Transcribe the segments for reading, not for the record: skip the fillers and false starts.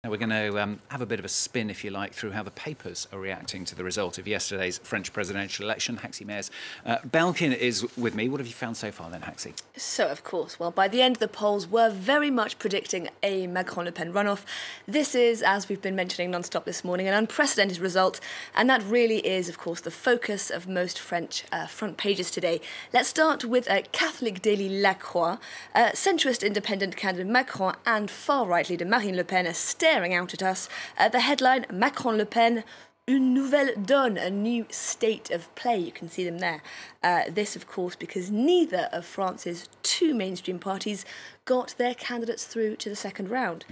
Now we're going to have a bit of a spin, if you like, through how the papers are reacting to the result of yesterday's French presidential election. Haxi Mayers Belkin is with me. What have you found so far then, Haxi? So, of course, well, by the end, the polls were very much predicting a Macron-Le Pen runoff. This is, as we've been mentioning non-stop this morning, an unprecedented result, and that really is, of course, the focus of most French front pages today. Let's start with Catholic daily La Croix. Centrist independent candidate Macron and far-right leader Marine Le Pen are staring out at us. The headline, Macron-Le Pen, une nouvelle donne, a new state of play. You can see them there. This, of course, because neither of France's two mainstream parties got their candidates through to the second round.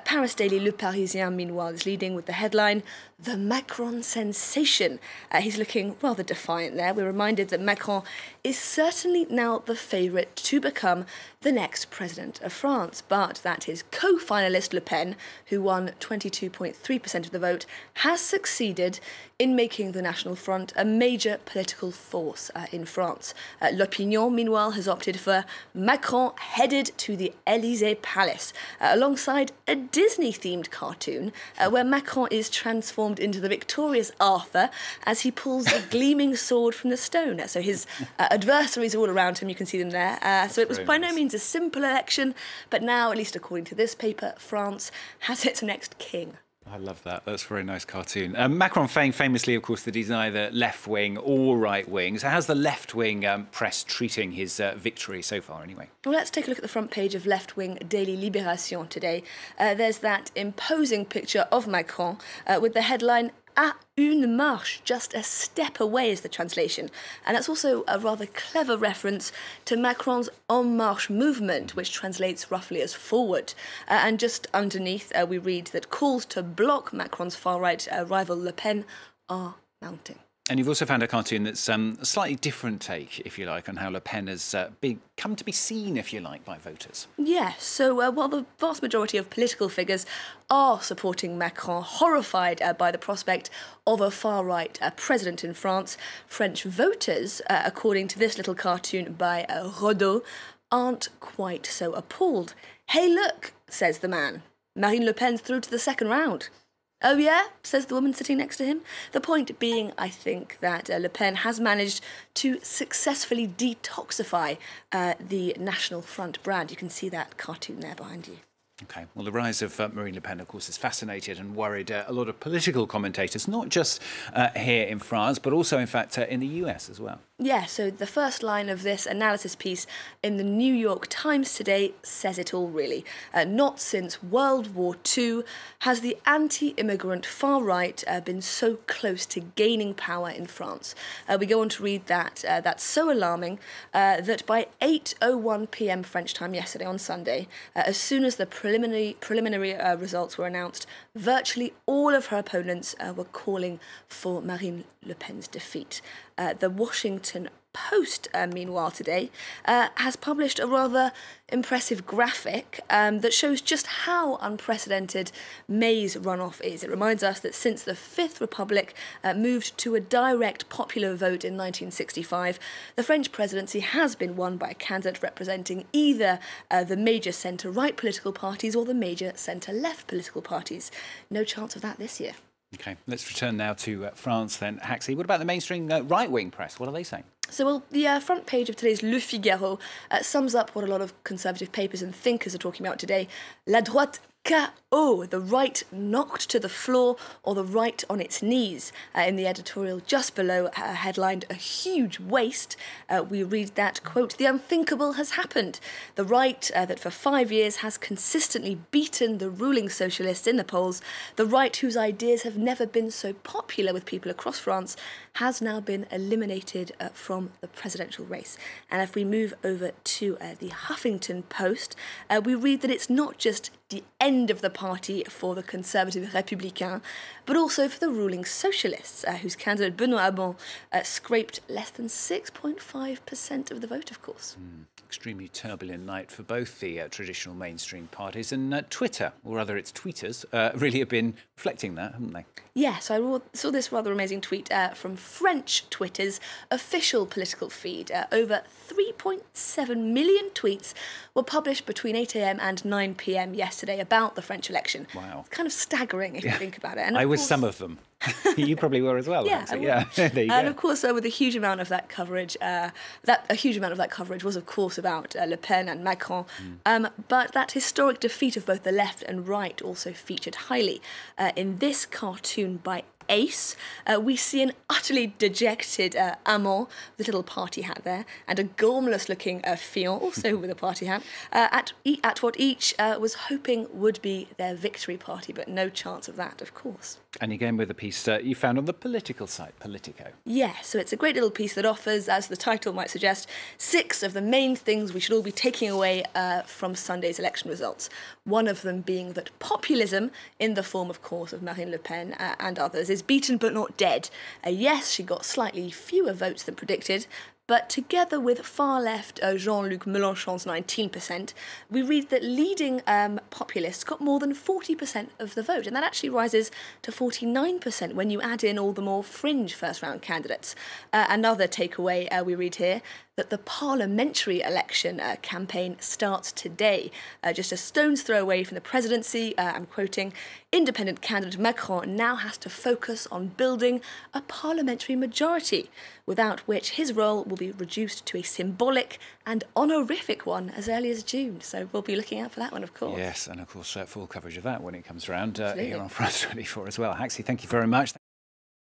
Paris daily Le Parisien, meanwhile, is leading with the headline, the Macron Sensation. He's looking rather defiant there. We're reminded that Macron is certainly now the favourite to become the next president of France, but that his co-finalist Le Pen, who won 22.3% of the vote, has succeeded in making the National Front a major political force in France. L'Opinion, meanwhile, has opted for Macron headed to the Elysée Palace, alongside a Disney-themed cartoon where Macron is transformed into the victorious Arthur as he pulls a gleaming sword from the stone. So his adversaries all around him, you can see them there. So it was by no means a simple election, but now, at least according to this paper, France has its next king. I love that. That's a very nice cartoon. Macron famously, of course, that he's neither left-wing or right-wing. So how's the left-wing press treating his victory so far, anyway? Well, let's take a look at the front page of left-wing daily Libération today. There's that imposing picture of Macron with the headline, à une marche, just a step away is the translation. And that's also a rather clever reference to Macron's En Marche movement, which translates roughly as forward. And just underneath, we read that calls to block Macron's far-right rival Le Pen are mounting. And you've also found a cartoon that's a slightly different take, if you like, on how Le Pen has come to be seen, if you like, by voters. Yes, so while the vast majority of political figures are supporting Macron, horrified by the prospect of a far-right president in France, French voters, according to this little cartoon by Rodot, aren't quite so appalled. Hey, look, says the man. Marine Le Pen's through to the second round. Oh yeah, says the woman sitting next to him. The point being, I think, that Le Pen has managed to successfully detoxify the National Front brand. You can see that cartoon there behind you. OK, well, the rise of Marine Le Pen, of course, has fascinated and worried a lot of political commentators, not just here in France, but also, in fact, in the US as well. Yeah, so the first line of this analysis piece in the New York Times today says it all, really. Not since World War II has the anti-immigrant far right been so close to gaining power in France. We go on to read that that's so alarming that by 8:01 p.m. French time yesterday on Sunday, as soon as the preliminary results were announced, virtually all of her opponents were calling for Marine Le Pen's defeat. The Washington Post, meanwhile, today, has published a rather impressive graphic that shows just how unprecedented May's runoff is. It reminds us that since the Fifth Republic moved to a direct popular vote in 1965, the French presidency has been won by a candidate representing either the major centre-right political parties or the major centre-left political parties. No chance of that this year. OK, let's return now to France then. Haxi, what about the mainstream right-wing press? What are they saying? So, well, the front page of today's Le Figaro sums up what a lot of conservative papers and thinkers are talking about today. La droite KO, the right knocked to the floor or the right on its knees. In the editorial just below, headlined a huge waste, we read that, quote, the unthinkable has happened. The right that for 5 years has consistently beaten the ruling socialists in the polls, the right whose ideas have never been so popular with people across France, has now been eliminated from the presidential race. And if we move over to the Huffington Post, we read that it's not just the end of the party for the conservative Républicains, but also for the ruling socialists, whose candidate Benoît Hamon scraped less than 6.5% of the vote, of course. Extremely turbulent night for both the traditional mainstream parties, and Twitter, or rather its tweeters, really have been reflecting that, haven't they? Yeah, so I saw this rather amazing tweet from French Twitter's official political feed. Over 3.7 million tweets were published between 8 a.m. and 9 p.m. yesterday. today about the French election. Wow. It's kind of staggering if you think about it. And I of was course, some of them. You probably were as well. Yeah, There you and go. of course, with a huge amount of that coverage, a huge amount of that coverage was, of course, about Le Pen and Macron. But that historic defeat of both the left and right also featured highly in this cartoon by Ace. We see an utterly dejected amant with a little party hat there, and a gormless-looking Fillon, also with a party hat, at what each was hoping would be their victory party, but no chance of that, of course. And you're going with a piece you found on the political site, Politico. Yeah, so it's a great little piece that offers, as the title might suggest, 6 of the main things we should all be taking away from Sunday's election results. One of them being that populism, in the form, of course, of Marine Le Pen and others, is beaten but not dead. Yes, she got slightly fewer votes than predicted, but together with far-left Jean-Luc Mélenchon's 19%, we read that leading populists got more than 40% of the vote, and that actually rises to 49% when you add in all the more fringe first-round candidates. Another takeaway we read here, that the parliamentary election campaign starts today. Just a stone's throw away from the presidency, I'm quoting, independent candidate Macron now has to focus on building a parliamentary majority, without which his role will be reduced to a symbolic and honorific one as early as June. So we'll be looking out for that one, of course. Yes, and of course full coverage of that when it comes around here on France 24 as well. Haxie, thank you very much.